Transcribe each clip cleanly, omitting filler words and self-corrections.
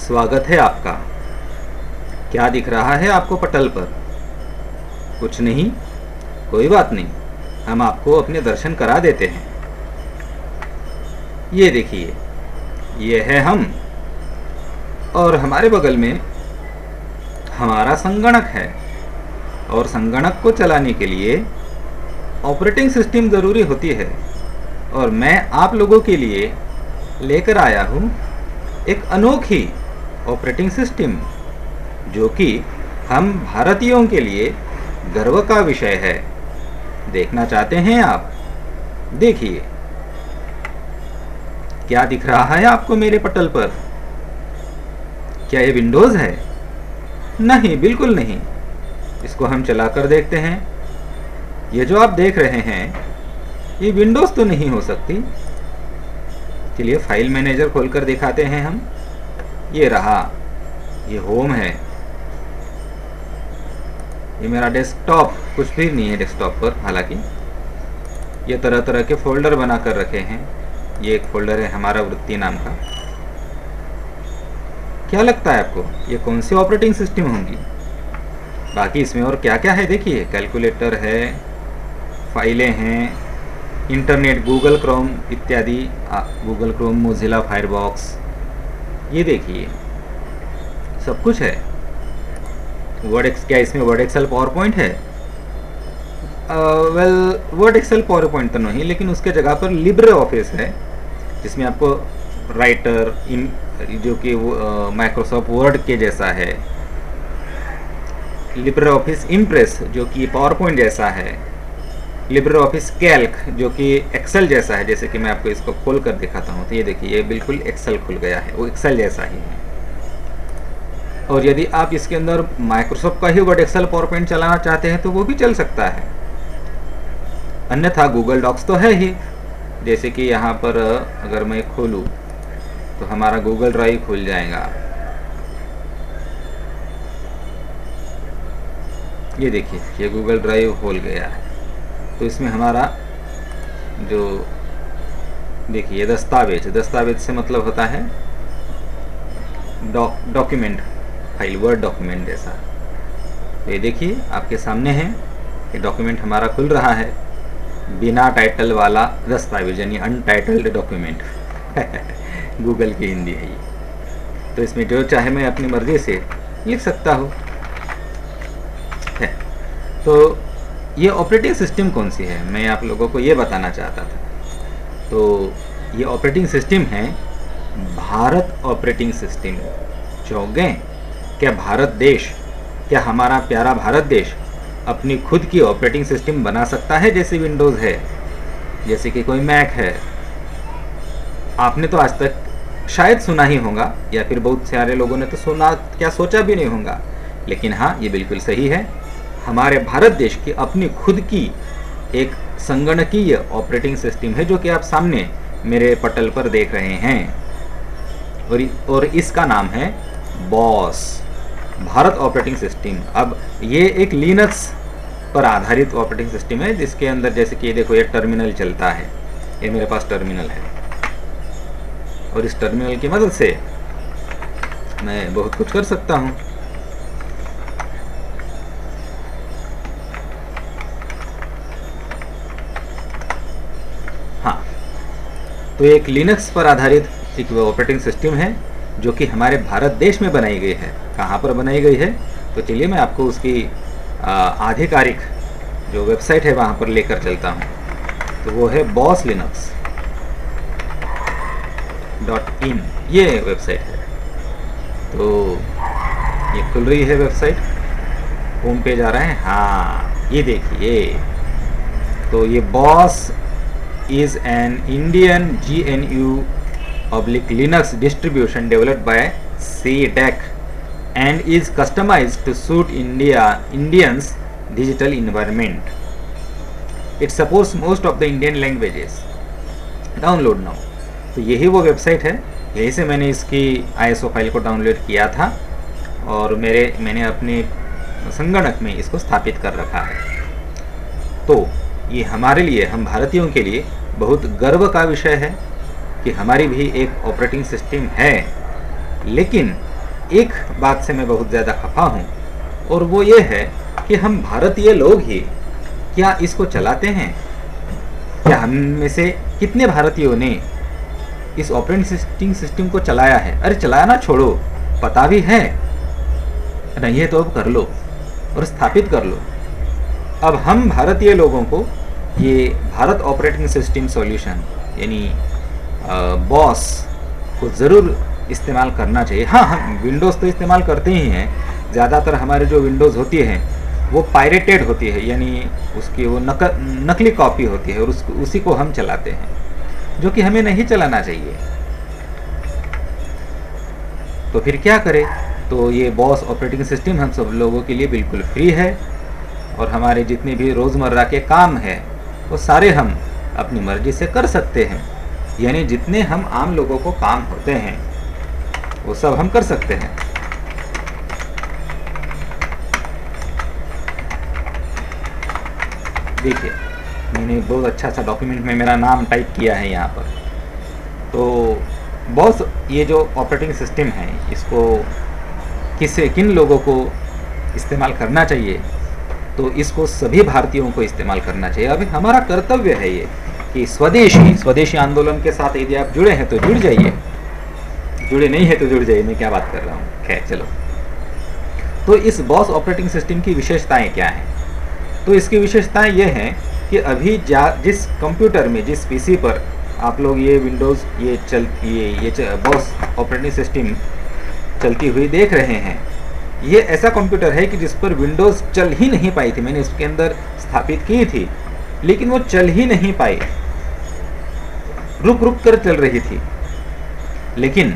स्वागत है आपका। क्या दिख रहा है आपको पटल पर? कुछ नहीं, कोई बात नहीं, हम आपको अपने दर्शन करा देते हैं। ये देखिए, ये है हम, और हमारे बगल में हमारा संगणक है। और संगणक को चलाने के लिए ऑपरेटिंग सिस्टम ज़रूरी होती है, और मैं आप लोगों के लिए लेकर आया हूँ एक अनोखी ऑपरेटिंग सिस्टम, जो कि हम भारतीयों के लिए गर्व का विषय है। देखना चाहते हैं आप? देखिए, क्या दिख रहा है आपको मेरे पटल पर? क्या ये विंडोज़ है? नहीं, बिल्कुल नहीं। इसको हम चलाकर देखते हैं। ये जो आप देख रहे हैं, ये विंडोज़ तो नहीं हो सकती। चलिए फाइल मैनेजर खोलकर दिखाते हैं हम। ये रहा, ये होम है। ये मेरा डेस्कटॉप, कुछ भी नहीं है डेस्कटॉप पर, हालांकि ये तरह तरह के फोल्डर बना कर रखे हैं। ये एक फोल्डर है हमारा वृत्ति नाम का। क्या लगता है आपको ये कौन सी ऑपरेटिंग सिस्टम होंगी? बाकी इसमें और क्या क्या है देखिए, कैलकुलेटर है, फाइलें हैं, इंटरनेट, गूगल क्रोम इत्यादि, गूगल क्रोम, मोजिला फायरबॉक्स, ये देखिए सब कुछ है। क्या इसमें वर्ड एक्सेल पावर पॉइंट है? Well, Word Excel PowerPoint तो नहीं, लेकिन उसके जगह पर लिब्रे ऑफिस है, जिसमें आपको राइटर जो कि माइक्रोसॉफ्ट वर्ड के जैसा है, लिब्रे ऑफिस इम्प्रेस जो कि पावर पॉइंट जैसा है, लिब्रे ऑफिस कैल्क जो कि एक्सेल जैसा है। जैसे कि मैं आपको इसको खोल कर दिखाता हूँ, तो ये देखिए, ये बिल्कुल एक्सेल खुल गया है, वो एक्सेल जैसा ही है। और यदि आप इसके अंदर माइक्रोसॉफ्ट का ही वर्ड एक्सेल पावर पॉइंट चलाना चाहते हैं तो वो भी चल सकता है। अन्यथा गूगल डॉक्स तो है ही। जैसे कि यहाँ पर अगर मैं खोलूँ तो हमारा गूगल ड्राइव खुल जाएगा। ये देखिए, ये गूगल ड्राइव खोल गया है। तो इसमें हमारा जो देखिए दस्तावेज से मतलब होता है डॉक्यूमेंट फाइल, वर्ड डॉक्यूमेंट जैसा। तो ये देखिए आपके सामने है, ये डॉक्यूमेंट हमारा खुल रहा है, बिना टाइटल वाला दस्तावेज, यानी अनटाइटल्ड डॉक्यूमेंट। गूगल की हिंदी है ये। तो इसमें जो चाहे मैं अपनी मर्जी से लिख सकता हूँ। तो ये ऑपरेटिंग सिस्टम कौन सी है, मैं आप लोगों को ये बताना चाहता था। तो ये ऑपरेटिंग सिस्टम है भारत ऑपरेटिंग सिस्टम। चौगे क्या भारत देश, क्या हमारा प्यारा भारत देश अपनी खुद की ऑपरेटिंग सिस्टम बना सकता है? जैसे विंडोज़ है, जैसे कि कोई मैक है। आपने तो आज तक शायद सुना ही होगा, या फिर बहुत सारे लोगों ने तो सुना क्या सोचा भी नहीं होगा। लेकिन हाँ, ये बिल्कुल सही है, हमारे भारत देश की अपनी खुद की एक संगणकीय ऑपरेटिंग सिस्टम है, जो कि आप सामने मेरे पटल पर देख रहे हैं। और इसका नाम है बॉस, भारत ऑपरेटिंग सिस्टम। अब ये एक लिनक्स पर आधारित ऑपरेटिंग सिस्टम है, जिसके अंदर जैसे कि देखो, ये टर्मिनल चलता है। ये मेरे पास टर्मिनल है, और इस टर्मिनल की मदद से मैं बहुत कुछ कर सकता हूँ। हाँ, तो एक लिनक्स पर आधारित एक ऑपरेटिंग सिस्टम है, जो कि हमारे भारत देश में बनाई गई है। कहाँ पर बनाई गई है? तो चलिए मैं आपको उसकी आधिकारिक जो वेबसाइट है वहाँ पर लेकर चलता हूँ। तो वो है bosslinux.in, ये वेबसाइट है। तो ये खुल रही है वेबसाइट, होम पेज आ रहा है। हाँ, ये देखिए, तो ये boss is an Indian GNU/Linux distribution developed by CDEC and is customized to suit Indians digital environment. It supports most of the Indian languages. Download now. तो यही वो वेबसाइट है, यहीं से मैंने इसकी ISO फाइल को डाउनलोड किया था, और मैंने अपने संगणक में इसको स्थापित कर रखा है। तो ये हमारे लिए, हम भारतीयों के लिए बहुत गर्व का विषय है कि हमारी भी एक ऑपरेटिंग सिस्टम है। लेकिन एक बात से मैं बहुत ज़्यादा खफा हूँ, और वो ये है कि हम भारतीय लोग ही क्या इसको चलाते हैं? क्या हम में से कितने भारतीयों ने इस ऑपरेटिंग सिस्टम को चलाया है? अरे चलाना छोड़ो, पता भी है नहीं है तो अब कर लो और स्थापित कर लो। अब हम भारतीय लोगों को ये भारत ऑपरेटिंग सिस्टम सॉल्यूशन यानी बॉस को ज़रूर इस्तेमाल करना चाहिए। हाँ, हम विंडोज़ तो इस्तेमाल करते ही हैं। ज़्यादातर हमारे जो विंडोज़ होती है वो पायरेटेड होती है, यानी उसकी वो नकली कॉपी होती है, और उसी को हम चलाते हैं, जो कि हमें नहीं चलाना चाहिए। तो फिर क्या करें? तो ये बॉस ऑपरेटिंग सिस्टम हम सब लोगों के लिए बिल्कुल फ्री है, और हमारे जितने भी रोज़मर्रा के काम हैं वो सारे हम अपनी मर्ज़ी से कर सकते हैं। यानी जितने हम आम लोगों को काम होते हैं वो सब हम कर सकते हैं। देखिए, मैंने बहुत अच्छा सा डॉक्यूमेंट में मेरा नाम टाइप किया है यहाँ पर। तो बॉस ये जो ऑपरेटिंग सिस्टम है इसको किन लोगों को इस्तेमाल करना चाहिए? तो इसको सभी भारतीयों को इस्तेमाल करना चाहिए। अभी हमारा कर्तव्य है ये कि स्वदेशी आंदोलन के साथ यदि आप जुड़े हैं तो जुड़ जाइए, जुड़े नहीं है तो जुड़ जाइए। मैं क्या बात कर रहा हूँ, खैर चलो। तो इस बॉस ऑपरेटिंग सिस्टम की विशेषताएं क्या हैं? तो इसकी विशेषताएं ये हैं कि अभी जिस कंप्यूटर में, जिस पीसी पर आप लोग ये विंडोज़ ये बॉस ऑपरेटिंग सिस्टम चलती हुई देख रहे हैं, ये ऐसा कंप्यूटर है कि जिस पर विंडोज़ चल ही नहीं पाई थी। मैंने उसके अंदर स्थापित की थी, लेकिन वो चल ही नहीं पाई, रुक रुक कर चल रही थी। लेकिन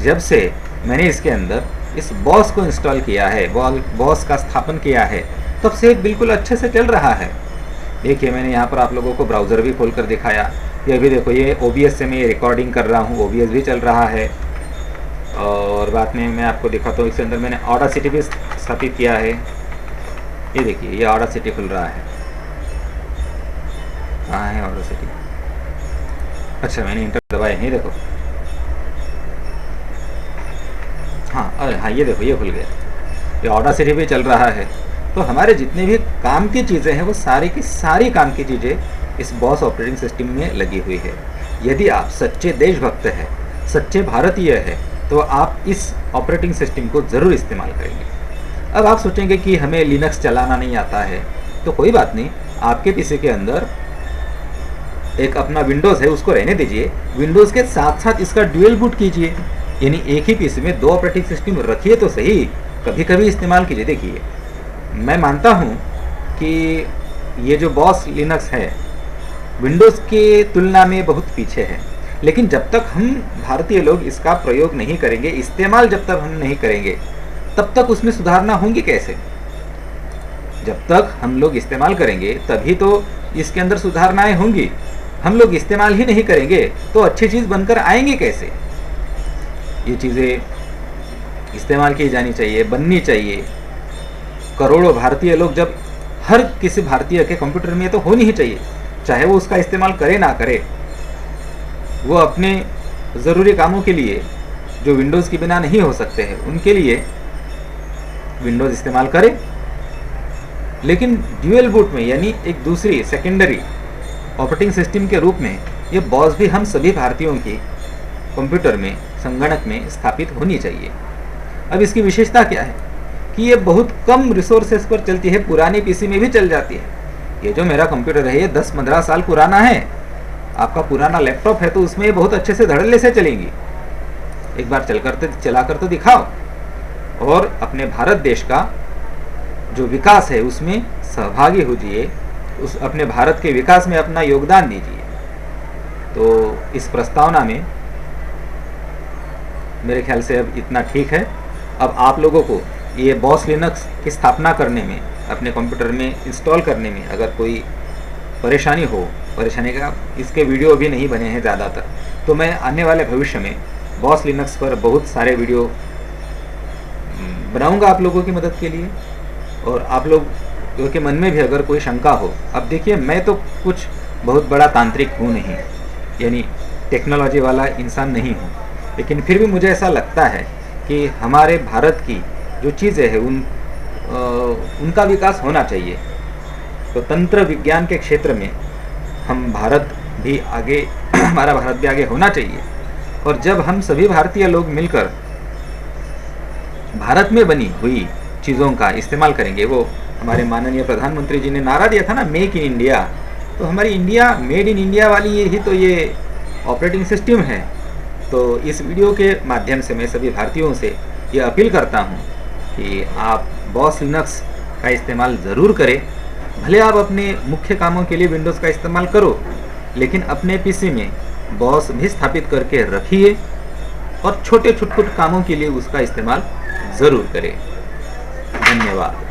जब से मैंने इसके अंदर इस बॉस को इंस्टॉल किया है, बॉस का स्थापन किया है, तब से बिल्कुल अच्छे से चल रहा है। देखिए, मैंने यहाँ पर आप लोगों को ब्राउज़र भी खोल कर दिखाया। ये भी देखो, ये OBS से मैं ये रिकॉर्डिंग कर रहा हूँ, OBS भी चल रहा है। और बाद में मैं आपको दिखाता हूँ, इसके अंदर मैंने ऑडासिटी भी स्थापित किया है। ये देखिए, ये ऑडासिटी खुल रहा है। कहाँ है ऑडासिटी? अच्छा, मैंने इंटर दबाया नहीं, देखो। हाँ, अरे हाँ, ये देखो, ये खुल गया। ये ऑडासिटी भी चल रहा है। तो हमारे जितने भी काम की चीज़ें हैं वो सारी की सारी काम की चीज़ें इस बॉस ऑपरेटिंग सिस्टम में लगी हुई है। यदि आप सच्चे देशभक्त हैं, सच्चे भारतीय हैं, तो आप इस ऑपरेटिंग सिस्टम को ज़रूर इस्तेमाल करेंगे। अब आप सोचेंगे कि हमें लिनक्स चलाना नहीं आता है, तो कोई बात नहीं, आपके पीसी के अंदर एक अपना विंडोज़ है, उसको रहने दीजिए। विंडोज़ के साथ साथ इसका ड्यूअल बूट कीजिए, यानी एक ही पीसी में 2 ऑपरेटिंग सिस्टम रखिए तो सही, कभी कभी इस्तेमाल कीजिए। देखिए, मैं मानता हूँ कि ये जो बॉस लिनक्स है विंडोज़ के तुलना में बहुत पीछे है, लेकिन जब तक हम भारतीय लोग इसका प्रयोग नहीं करेंगे, इस्तेमाल जब तक हम नहीं करेंगे, तब तक उसमें सुधारना होंगी कैसे? जब तक हम लोग इस्तेमाल करेंगे तभी तो इसके अंदर सुधारनाएं होंगी। हम लोग इस्तेमाल ही नहीं करेंगे तो अच्छी चीज़ बनकर आएंगे कैसे? ये चीज़ें इस्तेमाल की जानी चाहिए, बननी चाहिए। करोड़ों भारतीय लोग, जब हर किसी भारतीय के कंप्यूटर में तो होनी ही चाहिए, चाहे वो उसका इस्तेमाल करे ना करे। वो अपने ज़रूरी कामों के लिए जो विंडोज़ के बिना नहीं हो सकते हैं, उनके लिए विंडोज़ इस्तेमाल करे, लेकिन ड्यूअल बूट में, यानी एक दूसरी सेकेंडरी ऑपरेटिंग सिस्टम के रूप में ये बॉस भी हम सभी भारतीयों की कंप्यूटर में, संगणक में स्थापित होनी चाहिए। अब इसकी विशेषता क्या है कि ये बहुत कम रिसोर्सेज पर चलती है, पुरानी पीसी में भी चल जाती है। ये जो मेरा कंप्यूटर है ये 10-15 साल पुराना है। आपका पुराना लैपटॉप है तो उसमें ये बहुत अच्छे से धड़ल्ले से चलेंगी। एक बार चला कर तो दिखाओ, और अपने भारत देश का जो विकास है उसमें सहभागी होइए, उस अपने भारत के विकास में अपना योगदान दीजिए। तो इस प्रस्तावना में मेरे ख्याल से अब इतना ठीक है। अब आप लोगों को ये बॉस लिनक्स की स्थापना करने में, अपने कंप्यूटर में इंस्टॉल करने में अगर कोई परेशानी हो, परेशानी का इसके वीडियो भी नहीं बने हैं ज़्यादातर, तो मैं आने वाले भविष्य में बॉस लिनक्स पर बहुत सारे वीडियो बनाऊंगा आप लोगों की मदद के लिए। और आप लोग के मन में भी अगर कोई शंका हो, अब देखिए, मैं तो कुछ बहुत बड़ा तांत्रिक हूँ नहीं, यानी टेक्नोलॉजी वाला इंसान नहीं हूँ, लेकिन फिर भी मुझे ऐसा लगता है कि हमारे भारत की जो चीज़ें हैं उनका विकास होना चाहिए। तो तंत्र विज्ञान के क्षेत्र में हम भारत भी आगे हमारा भारत भी आगे होना चाहिए। और जब हम सभी भारतीय लोग मिलकर भारत में बनी हुई चीज़ों का इस्तेमाल करेंगे, वो हमारे माननीय प्रधानमंत्री जी ने नारा दिया था ना, मेक इन इंडिया, तो हमारी इंडिया, मेड इन इंडिया वाली ये ऑपरेटिंग सिस्टम है। तो इस वीडियो के माध्यम से मैं सभी भारतीयों से ये अपील करता हूँ कि आप बॉस लिनक्स का इस्तेमाल ज़रूर करें। भले आप अपने मुख्य कामों के लिए विंडोज़ का इस्तेमाल करो, लेकिन अपने पीसी में बॉस भी स्थापित करके रखिए और छोटे छुटपुट कामों के लिए उसका इस्तेमाल ज़रूर करें। धन्यवाद।